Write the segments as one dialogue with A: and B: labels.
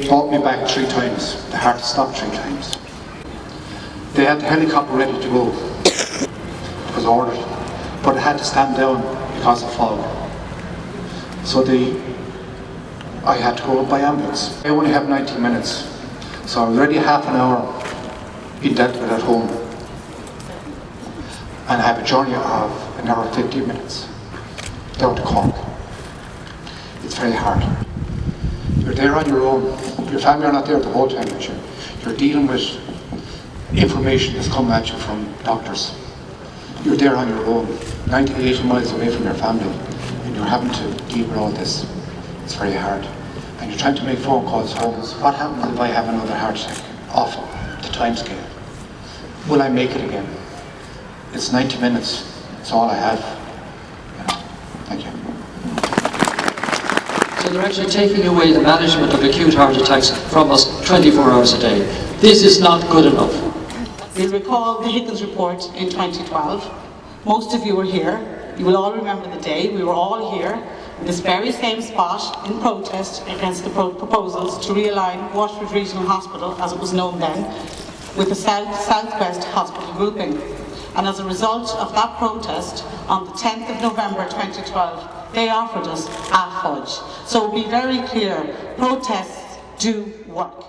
A: brought me back 3 times. The heart stopped 3 times. They had the helicopter ready to go. It was ordered, but it had to stand down because of fog. So I had to go by ambulance. I only have 90 minutes, so I was already half an hour being dealt with at home. And I have a journey of an hour and 50 minutes down to Cork. It's very hard. You're there on your own. Your family are not there the whole time with you. You're dealing with information that's coming at you from doctors. You're there on your own, 90 to 80 miles away from your family, and you're having to deal with all this. It's very hard. And you're trying to make phone calls home. What happens if I have another heart attack? Awful. The time scale. Will I make it again? It's 90 minutes. It's all I have. Thank you.
B: So they're actually taking away the management of acute heart attacks from us 24 hours a day. This is not good enough.
C: You'll recall the Higgins report in 2012. Most of you were here. You will all remember the day. We were all here in this very same spot in protest against the proposals to realign Waterford Regional Hospital, as it was known then, with the South-West Hospital grouping. And as a result of that protest, on the 10th of November 2012, they offered us a fudge. So be very clear, protests do work.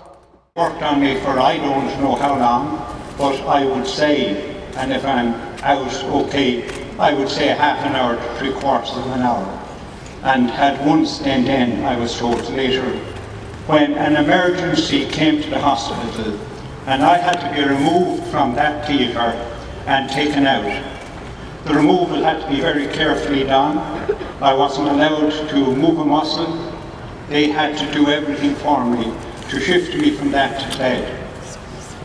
D: Worked on me for I don't know how long, but I would say, and if I'm out okay, I would say half an hour to 3/4 of an hour. And had once and then, I was told later, when an emergency came to the hospital and I had to be removed from that theatre and taken out. The removal had to be very carefully done. I wasn't allowed to move a muscle. They had to do everything for me to shift me from that to bed.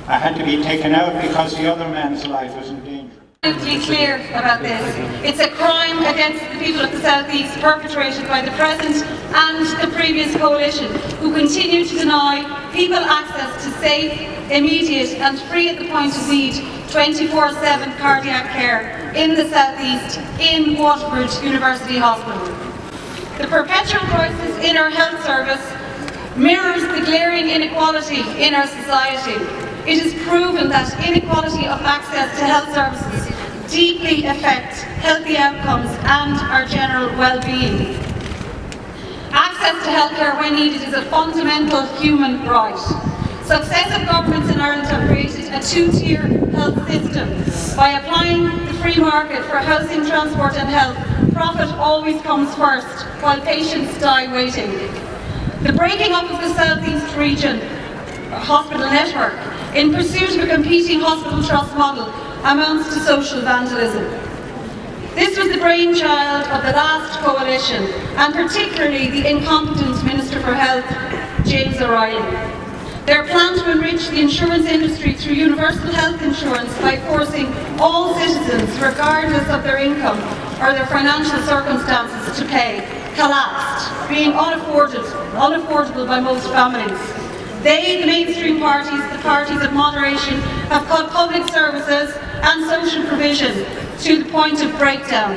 D: I had to be taken out because the other man's life was in danger.
E: Absolutely clear about this. It's a crime against the people of the South East perpetrated by the present and the previous coalition, who continue to deny people access to safe, immediate and free at the point of need 24/7 cardiac care in the South East in Waterford University Hospital. The perpetual crisis in our health service mirrors the glaring inequality in our society. It is proven that inequality of access to health services deeply affects healthy outcomes and our general well-being. Access to healthcare when needed is a fundamental human right. Successive governments in Ireland have created a 2-tier health system. By applying the free market for housing, transport and health, profit always comes first, while patients die waiting. The breaking up of the South East region hospital network in pursuit of a competing hospital trust model amounts to social vandalism. This was the brainchild of the last coalition, and particularly the incompetent Minister for Health, James O'Reilly. Their plan to enrich the insurance industry through universal health insurance by forcing all citizens, regardless of their income or their financial circumstances, to pay, collapsed, being unaffordable by most families. They, the mainstream parties, the parties of moderation, have cut public services and social provision to the point of breakdown.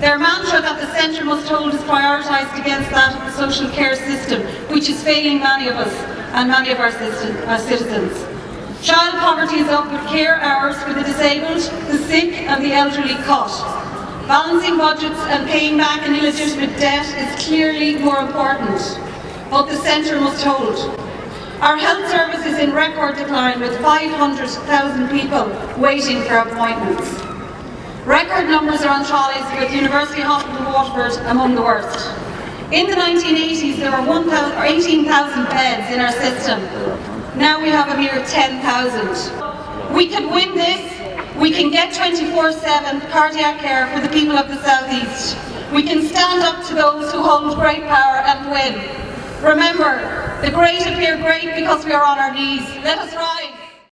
E: Their mantra that the centre must hold is prioritised against that of the social care system, which is failing many of us and many of our citizens. Child poverty is up with care hours for the disabled, the sick and the elderly cut. Balancing budgets and paying back an illegitimate debt is clearly more important, but the centre must hold. Our health service is in record decline, with 500,000 people waiting for appointments. Record numbers are on trolleys, with University Hospital Waterford among the worst. In the 1980s there were 18,000 beds in our system. Now we have a mere 10,000. We can win this. We can get 24/7 cardiac care for the people of the South East. We can stand up to those who hold great power and win. Remember, the great appear great because we are on our knees. Let us rise.